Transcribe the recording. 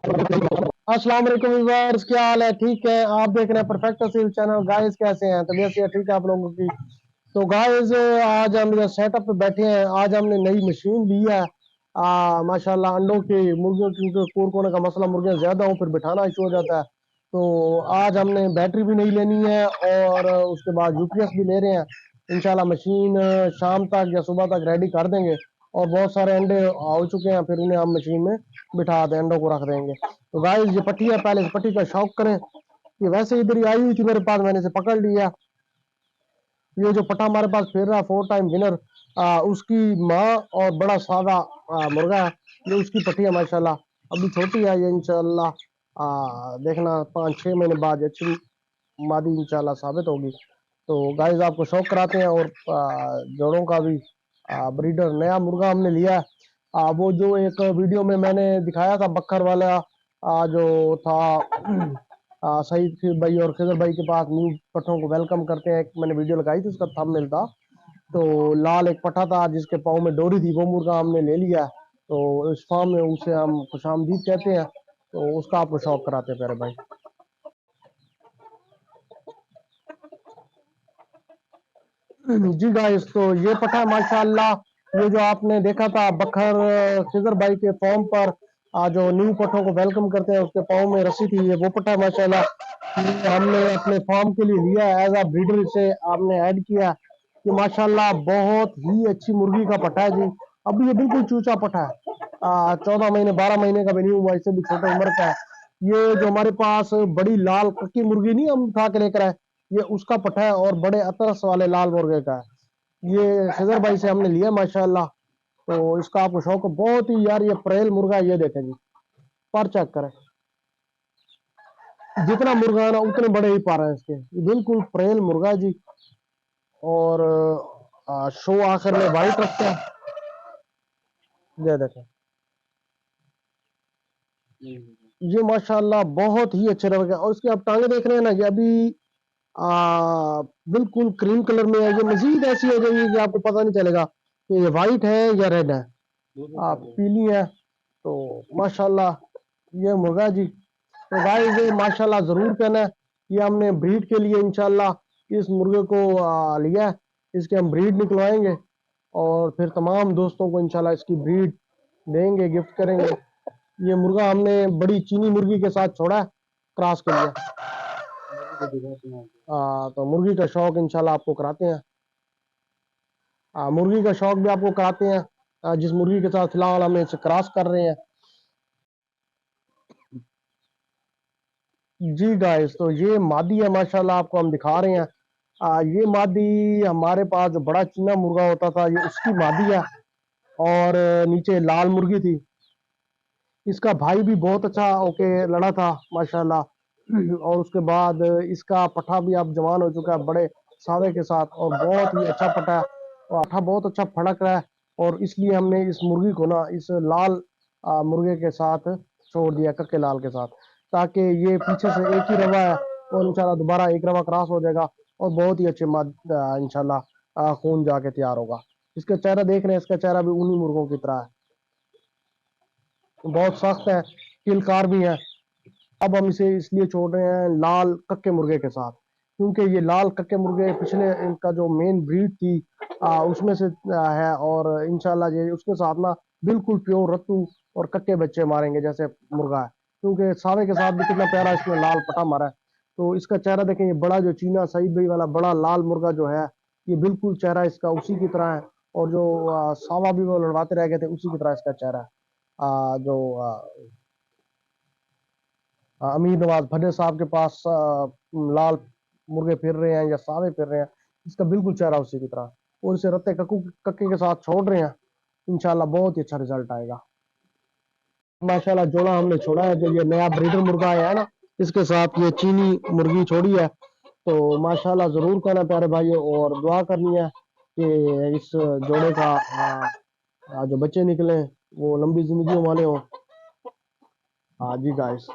अस्सलाम वालेकुम व्यूअर्स, क्या हाल है? ठीक है, आप देख रहे हैं परफेक्ट असील चैनल। गाइस कैसे हैं? तबीयत से ठीक है आप लोगों की? तो गाइस आज हम जो सेटअप पे बैठे हैं, आज हमने नई मशीन ली है। माशाल्लाह अंडों की मुर्गियों क्योंकि कोने का मसला, मुर्गियां ज्यादा हो फिर बिठाना इशू हो जाता है। तो आज हमने बैटरी भी नहीं लेनी है और उसके बाद यूपीएस भी ले रहे हैं। इंशाल्लाह मशीन शाम तक या सुबह तक रेडी कर देंगे और बहुत सारे अंडे हो चुके हैं, फिर उन्हें हम मशीन में बिठा दें, अंडों को रख देंगे। तो गाइस ये पट्टी है, पहले इस पट्टी का शौक करें। ये वैसे इधर ही आई हुई थी मेरे पास, मैंने इसे पकड़ लिया। ये जो पट्टा हमारे पास फिर रहा है 4 टाइम विनर, उसकी माँ और बड़ा सादा मुर्गा है। ये उसकी पट्टी है माशाल्लाह। अभी छोटी है ये, इंशाल्लाह देखना 5-6 महीने बाद अच्छी मादी इंशाल्लाह साबित होगी। तो गाइस आपको शौक कराते हैं और जोड़ों का भी ब्रीडर नया मुर्गा हमने लिया है। वो जो एक वीडियो में मैंने दिखाया था बक्खर वाला, जो था सईद भाई और खिजर भाई के पास न्यू पट्ठों को वेलकम करते हैं, एक मैंने वीडियो लगाई थी, उसका थंबनेल था। तो लाल एक पट्ठा था जिसके पाँव में डोरी थी, वो मुर्गा हमने ले लिया। तो इस फार्म में उसे हम खुशामदीद कहते हैं। तो उसका आपको शौक कराते हैं प्यारे भाई। जी गाइस, तो ये पट्ठा है माशाल्लाह। ये जो आपने देखा था बखर खिजर भाई के फॉर्म पर, जो न्यू पट्ठों को वेलकम करते हैं उसके पाँव में रस्सी थी, ये वो पट्ठा है माशाल्लाह। ये हमने अपने फार्म के लिए लिया है, एज अ ब्रीडर इसे आपने ऐड किया। कि माशाल्लाह बहुत ही अच्छी मुर्गी का पट्ठा है जी। अभी ये बिल्कुल चूचा पट्ठा है, 14 महीने 12 महीने का भी नहीं हुआ, इससे भी छोटे उम्र का है। ये जो हमारे पास बड़ी लाल कक्की मुर्गी नहीं हम उठा के लेकर आए, ये उसका पट्ठा है और बड़े अतरस वाले लाल मुर्गे का है। ये खजर भाई से हमने लिया माशाल्लाह। तो इसका आपको शौक है बहुत ही यार, ये परेल मुर्गा है, ये देखें जी, पर चेक करें। जितना मुर्गा है ना उतने बड़े ही पर हैं इसके, ये बिल्कुल परेल मुर्गा है जी। और शो आखिर में वाइट रखते हैं, ये देखें। ये माशाल्लाह बहुत ही अच्छे रंग है और इसकी आप टांगे देख रहे हैं ना, ये अभी बिल्कुल क्रीम कलर में है। ये मजीद ऐसी हो जाएगी कि आपको पता नहीं चलेगा कि ये वाइट है या रेड है, पीली है। तो माशाल्लाह ये मुर्गा जी। तो गाइस ये माशाल्लाह जरूर कहना है, ये हमने ब्रीड के लिए इंशाल्लाह इस मुर्गे को लिया है। इसके हम ब्रीड निकलवाएंगे और फिर तमाम दोस्तों को इंशाल्लाह इसकी ब्रीड देंगे, गिफ्ट करेंगे। ये मुर्गा हमने बड़ी चीनी मुर्गी के साथ छोड़ा है क्रॉस के लिए। तो मुर्गी का शौक इंशाल्लाह आपको कराते हैं। मुर्गी का शौक भी आपको कराते हैं, जिस मुर्गी के साथ फिलहाल हम इसे क्रॉस कर रहे हैं। जी गाइस, तो ये मादी है माशाल्लाह, आपको हम दिखा रहे हैं। ये मादी हमारे पास जो बड़ा चीना मुर्गा होता था, ये उसकी मादी है। और नीचे लाल मुर्गी थी। इसका भाई भी बहुत अच्छा ओके लड़ा था माशाल्लाह। और उसके बाद इसका पट्ठा भी अब जवान हो चुका है बड़े सादे के साथ, और बहुत ही अच्छा पट्ठा है और पट्ठा बहुत अच्छा फड़क रहा है। और इसलिए हमने इस मुर्गी को ना इस लाल मुर्गे के साथ छोड़ दिया, कक्के लाल के साथ, ताकि ये पीछे से एक ही रवा है और इंशाल्लाह दोबारा एक रवा क्रॉस हो जाएगा और बहुत ही अच्छे इंशाल्लाह खून जाके तैयार होगा। इसका चेहरा देख रहे हैं, इसका चेहरा भी उन्हीं मुर्गों की तरह है, बहुत सख्त है, किलकार भी है। अब हम इसे इसलिए छोड़ रहे हैं लाल कक्के मुर्गे के साथ, क्योंकि ये लाल कक्के मुर्गे पिछले इनका जो मेन ब्रीड थी उसमें से है। और इंशाल्लाह ये उसके साथ ना बिल्कुल प्योर रत्तू और कक्के बच्चे मारेंगे जैसे मुर्गा है, क्योंकि सावे के साथ भी कितना प्यारा इसने लाल पटा मारा है। तो इसका चेहरा देखें, ये बड़ा जो चीना सईद भाई वाला बड़ा लाल मुर्गा जो है, ये बिल्कुल चेहरा इसका उसी की तरह है। और जो सावा भी वो लड़वाते रह गए थे, उसी की तरह इसका चेहरा है। जो अमीर नवाज भट्टे साहब के पास लाल मुर्गे फिर रहे हैं या सावे फिर रहे हैं, इसका बिल्कुल चेहरा उसी की तरह। और इसे रत्ते कक्कू कक्के के साथ छोड़ रहे हैं, इंशाल्लाह बहुत ही अच्छा रिजल्ट आएगा। माशाल्लाह जोड़ा हमने छोड़ा है, जो ये नया ब्रीडर मुर्गा आया है ना, इसके साथ ये चीनी मुर्गी छोड़ी है। तो माशाल्लाह जरूर कहना प्यारे भाइयों, और दुआ करनी है कि इस जोड़े का जो बच्चे निकले वो लंबी जिंदगी वाले हो। हाँ जी गाइस।